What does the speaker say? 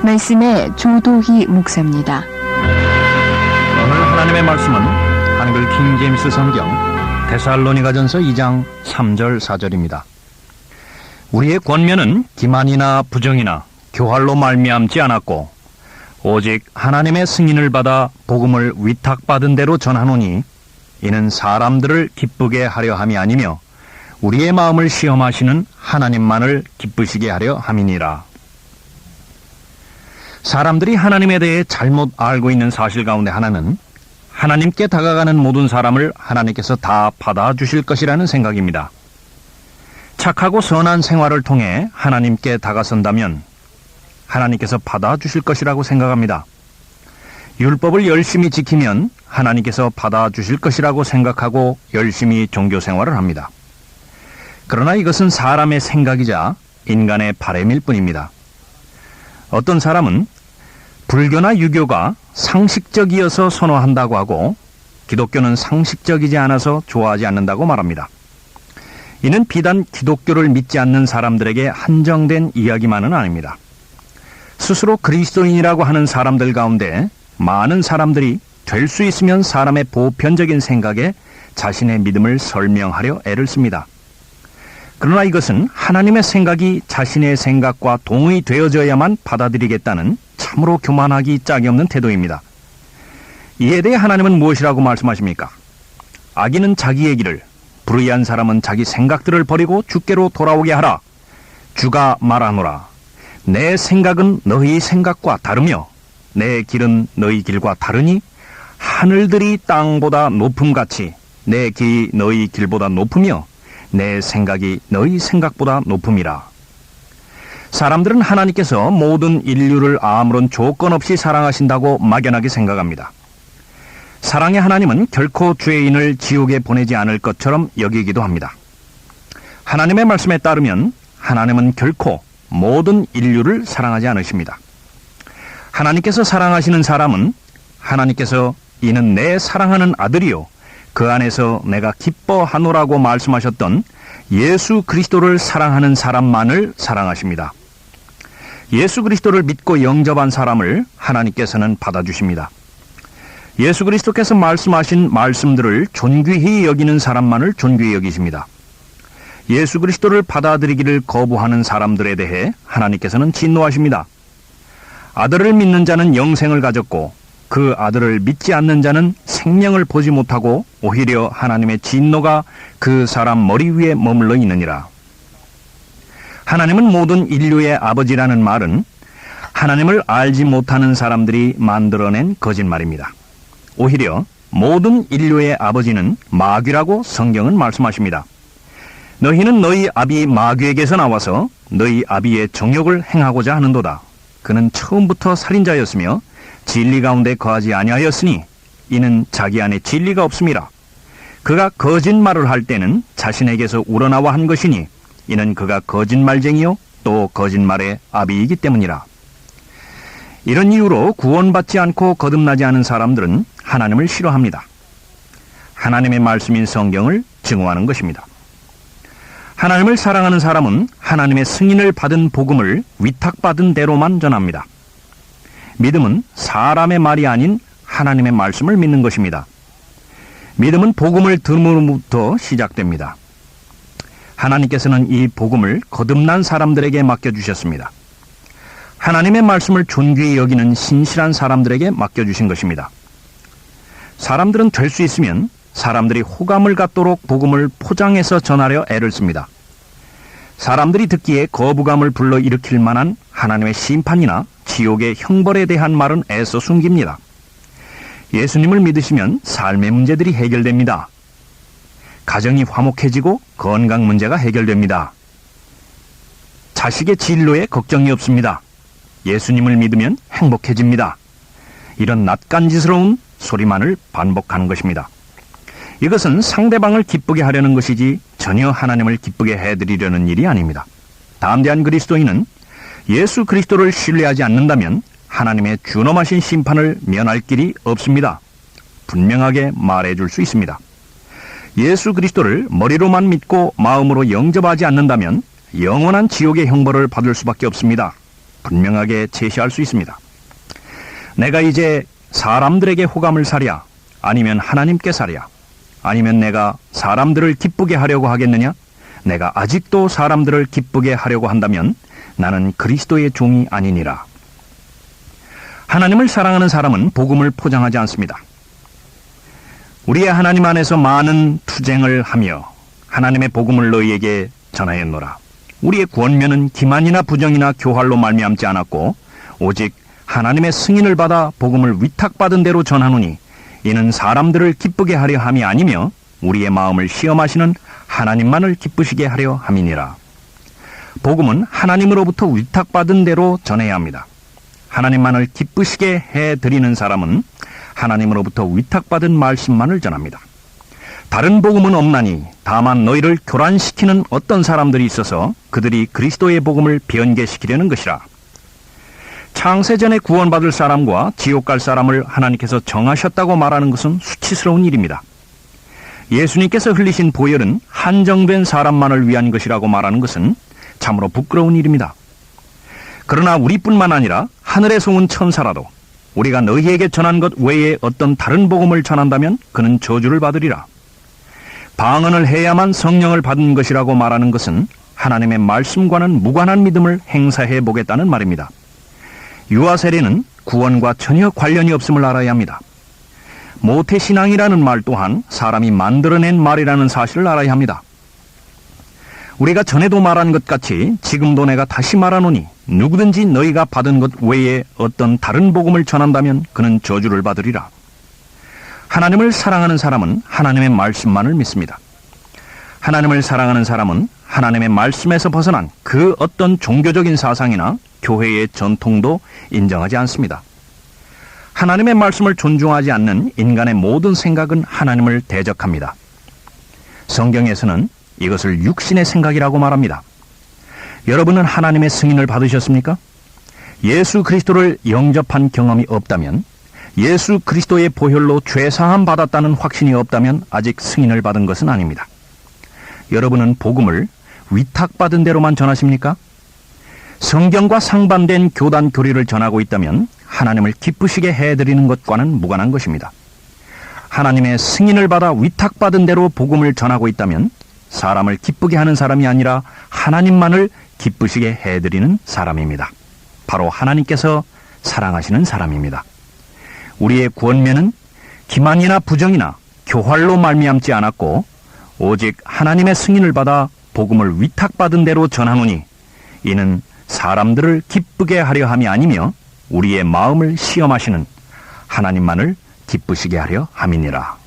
말씀의 조도희 목사입니다. 오늘 하나님의 말씀은 한글 킹제임스 성경 데살로니가전서 2장 3절 4절입니다. 우리의 권면은 기만이나 부정이나 교활로 말미암지 않았고 오직 하나님의 승인을 받아 복음을 위탁받은 대로 전하노니 이는 사람들을 기쁘게 하려 함이 아니며 우리의 마음을 시험하시는 하나님만을 기쁘시게 하려 함이니라. 사람들이 하나님에 대해 잘못 알고 있는 사실 가운데 하나는 하나님께 다가가는 모든 사람을 하나님께서 다 받아주실 것이라는 생각입니다. 착하고 선한 생활을 통해 하나님께 다가선다면 하나님께서 받아주실 것이라고 생각합니다. 율법을 열심히 지키면 하나님께서 받아주실 것이라고 생각하고 열심히 종교 생활을 합니다. 그러나 이것은 사람의 생각이자 인간의 바람일 뿐입니다. 어떤 사람은 불교나 유교가 상식적이어서 선호한다고 하고 기독교는 상식적이지 않아서 좋아하지 않는다고 말합니다. 이는 비단 기독교를 믿지 않는 사람들에게 한정된 이야기만은 아닙니다. 스스로 그리스도인이라고 하는 사람들 가운데 많은 사람들이 될 수 있으면 사람의 보편적인 생각에 자신의 믿음을 설명하려 애를 씁니다. 그러나 이것은 하나님의 생각이 자신의 생각과 동의되어져야만 받아들이겠다는 참으로 교만하기 짝이 없는 태도입니다. 이에 대해 하나님은 무엇이라고 말씀하십니까? 악인은 자기의 길을, 불의한 사람은 자기 생각들을 버리고 주께로 돌아오게 하라. 주가 말하노라. 내 생각은 너희 생각과 다르며 내 길은 너희 길과 다르니 하늘들이 땅보다 높음같이 내 길이 너희 길보다 높으며 내 생각이 너희 생각보다 높음이라. 사람들은 하나님께서 모든 인류를 아무런 조건 없이 사랑하신다고 막연하게 생각합니다. 사랑의 하나님은 결코 죄인을 지옥에 보내지 않을 것처럼 여기기도 합니다. 하나님의 말씀에 따르면 하나님은 결코 모든 인류를 사랑하지 않으십니다. 하나님께서 사랑하시는 사람은 하나님께서 이는 내 사랑하는 아들이요 그 안에서 내가 기뻐하노라고 말씀하셨던 예수 그리스도를 사랑하는 사람만을 사랑하십니다. 예수 그리스도를 믿고 영접한 사람을 하나님께서는 받아주십니다. 예수 그리스도께서 말씀하신 말씀들을 존귀히 여기는 사람만을 존귀히 여기십니다. 예수 그리스도를 받아들이기를 거부하는 사람들에 대해 하나님께서는 진노하십니다. 아들을 믿는 자는 영생을 가졌고 그 아들을 믿지 않는 자는 생명을 보지 못하고 오히려 하나님의 진노가 그 사람 머리 위에 머물러 있느니라. 하나님은 모든 인류의 아버지라는 말은 하나님을 알지 못하는 사람들이 만들어낸 거짓말입니다. 오히려 모든 인류의 아버지는 마귀라고 성경은 말씀하십니다. 너희는 너희 아비 마귀에게서 나와서 너희 아비의 정욕을 행하고자 하는도다. 그는 처음부터 살인자였으며 진리 가운데 거하지 아니하였으니 이는 자기 안에 진리가 없음이라. 그가 거짓말을 할 때는 자신에게서 우러나와 한 것이니 이는 그가 거짓말쟁이요 또 거짓말의 아비이기 때문이라. 이런 이유로 구원받지 않고 거듭나지 않은 사람들은 하나님을 싫어합니다. 하나님의 말씀인 성경을 증오하는 것입니다. 하나님을 사랑하는 사람은 하나님의 승인을 받은 복음을 위탁받은 대로만 전합니다. 믿음은 사람의 말이 아닌 하나님의 말씀을 믿는 것입니다. 믿음은 복음을 들음으로부터 시작됩니다. 하나님께서는 이 복음을 거듭난 사람들에게 맡겨주셨습니다. 하나님의 말씀을 존귀히 여기는 신실한 사람들에게 맡겨주신 것입니다. 사람들은 될 수 있으면 사람들이 호감을 갖도록 복음을 포장해서 전하려 애를 씁니다. 사람들이 듣기에 거부감을 불러일으킬 만한 하나님의 심판이나 지옥의 형벌에 대한 말은 애써 숨깁니다. 예수님을 믿으시면 삶의 문제들이 해결됩니다. 가정이 화목해지고 건강 문제가 해결됩니다. 자식의 진로에 걱정이 없습니다. 예수님을 믿으면 행복해집니다. 이런 낯간지스러운 소리만을 반복하는 것입니다. 이것은 상대방을 기쁘게 하려는 것이지 전혀 하나님을 기쁘게 해드리려는 일이 아닙니다. 담대한 그리스도인은 예수 그리스도를 신뢰하지 않는다면 하나님의 준엄하신 심판을 면할 길이 없습니다. 분명하게 말해줄 수 있습니다. 예수 그리스도를 머리로만 믿고 마음으로 영접하지 않는다면 영원한 지옥의 형벌을 받을 수밖에 없습니다. 분명하게 제시할 수 있습니다. 내가 이제 사람들에게 호감을 사랴, 아니면 하나님께 사랴, 아니면 내가 사람들을 기쁘게 하려고 하겠느냐? 내가 아직도 사람들을 기쁘게 하려고 한다면 나는 그리스도의 종이 아니니라. 하나님을 사랑하는 사람은 복음을 포장하지 않습니다. 우리의 하나님 안에서 많은 투쟁을 하며 하나님의 복음을 너희에게 전하였노라. 우리의 구원면은 기만이나 부정이나 교활로 말미암지 않았고 오직 하나님의 승인을 받아 복음을 위탁받은 대로 전하노니 이는 사람들을 기쁘게 하려 함이 아니며 우리의 마음을 시험하시는 하나님만을 기쁘시게 하려 함이니라. 복음은 하나님으로부터 위탁받은 대로 전해야 합니다. 하나님만을 기쁘시게 해드리는 사람은 하나님으로부터 위탁받은 말씀만을 전합니다. 다른 복음은 없나니 다만 너희를 교란시키는 어떤 사람들이 있어서 그들이 그리스도의 복음을 변개시키려는 것이라. 창세전에 구원받을 사람과 지옥 갈 사람을 하나님께서 정하셨다고 말하는 것은 수치스러운 일입니다. 예수님께서 흘리신 보혈은 한정된 사람만을 위한 것이라고 말하는 것은 참으로 부끄러운 일입니다. 그러나 우리뿐만 아니라 하늘에서 온 천사라도 우리가 너희에게 전한 것 외에 어떤 다른 복음을 전한다면 그는 저주를 받으리라. 방언을 해야만 성령을 받은 것이라고 말하는 것은 하나님의 말씀과는 무관한 믿음을 행사해 보겠다는 말입니다. 유아 세례는 구원과 전혀 관련이 없음을 알아야 합니다. 모태신앙이라는 말 또한 사람이 만들어낸 말이라는 사실을 알아야 합니다. 우리가 전에도 말한 것 같이 지금도 내가 다시 말하노니 누구든지 너희가 받은 것 외에 어떤 다른 복음을 전한다면 그는 저주를 받으리라. 하나님을 사랑하는 사람은 하나님의 말씀만을 믿습니다. 하나님을 사랑하는 사람은 하나님의 말씀에서 벗어난 그 어떤 종교적인 사상이나 교회의 전통도 인정하지 않습니다. 하나님의 말씀을 존중하지 않는 인간의 모든 생각은 하나님을 대적합니다. 성경에서는 이것을 육신의 생각이라고 말합니다. 여러분은 하나님의 승인을 받으셨습니까? 예수 그리스도를 영접한 경험이 없다면, 예수 그리스도의 보혈로 죄사함 받았다는 확신이 없다면 아직 승인을 받은 것은 아닙니다. 여러분은 복음을 위탁받은 대로만 전하십니까? 성경과 상반된 교단 교리를 전하고 있다면 하나님을 기쁘시게 해드리는 것과는 무관한 것입니다. 하나님의 승인을 받아 위탁받은 대로 복음을 전하고 있다면 사람을 기쁘게 하는 사람이 아니라 하나님만을 기쁘시게 해드리는 사람입니다. 바로 하나님께서 사랑하시는 사람입니다. 우리의 구원면은 기만이나 부정이나 교활로 말미암지 않았고 오직 하나님의 승인을 받아 복음을 위탁받은 대로 전하노니 이는 사람들을 기쁘게 하려 함이 아니며 우리의 마음을 시험하시는 하나님만을 기쁘시게 하려 함이니라.